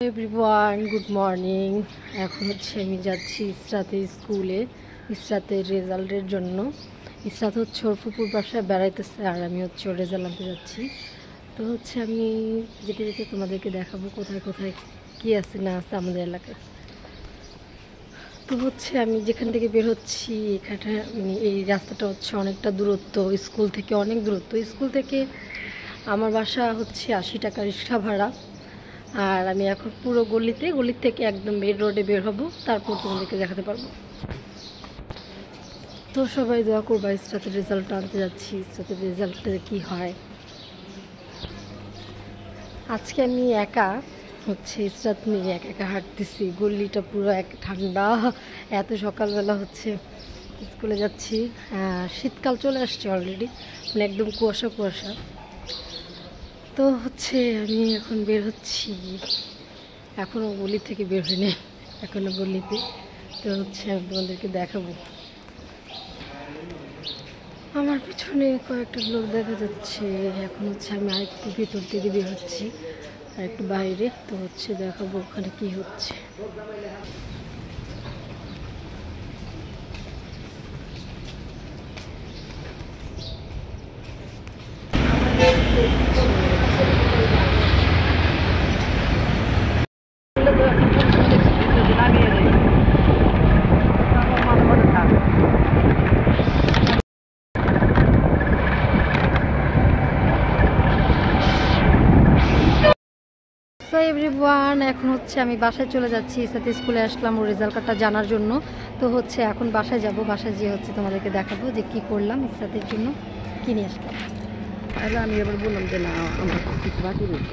Everyone good morning. এখন আমি যাচ্ছি ইসরাতের স্কুলে ইসরাতের রেজাল্টের জন্য। ইসরাত ওর ফুপুর বাসায় বেড়াইতেছে আর আমি ওর রেজাল্ট আনতে যাচ্ছি। তো আমি যেতে যেতে তোমাদেরকে দেখাবো কোথায় কোথায় কী আছে না আছে আমাদের এলাকায়। তো আমি যেখান থেকে বের হচ্ছি এখানে এই রাস্তাটা অনেকটা দূরত্ব, স্কুল থেকে অনেক দূরত্ব। স্কুল থেকে আমার বাসা 80 টাকা রিক্সা ভাড়া। আর আমি এখন পুরো গলির থেকে একদম মেন রোডে বের হব, তারপর তোমাদেরকে দেখাতে পারবো। তো সবাই দোয়া করবা, ইসরাতের রেজাল্ট আনতে যাচ্ছি। ইসরাতের রেজাল্টে কি হয়। আজকে আমি একা ইসরাত নিয়ে একা হাঁটতেছি। গলিটা পুরো ঠান্ডা, এত সকালবেলা স্কুলে যাচ্ছি। শীতকাল চলে আসছে অলরেডি, মানে একদম কুয়াশা কুয়াশা। তো আমি এখন বের হচ্ছি, এখনও গলি থেকে বের হয়নি, এখনও গলিতে। তো আমি তোমাদেরকে দেখাবো। আমার পিছনে কয়েকটা লোক দেখা যাচ্ছে। এখন আমি আরেকটু ভিতর থেকে বের হচ্ছি, আরেকটু বাইরে। তো দেখাবো ওখানে কি হচ্ছে। তো এভরিওয়ান, এখন আমি বাসায় চলে যাচ্ছি। সাথে স্কুলে আসলাম ওর রেজাল্ট কার্ডটা জানার জন্য। তো এখন বাসায় যাব। বাসায় যেয়ে তোমাদেরকে দেখাবো যে কি করলাম, ইসরাতের জন্য কি নিয়ে আসলাম। আমি এবার বললাম যে না, আমার কিছু বাকি নেই।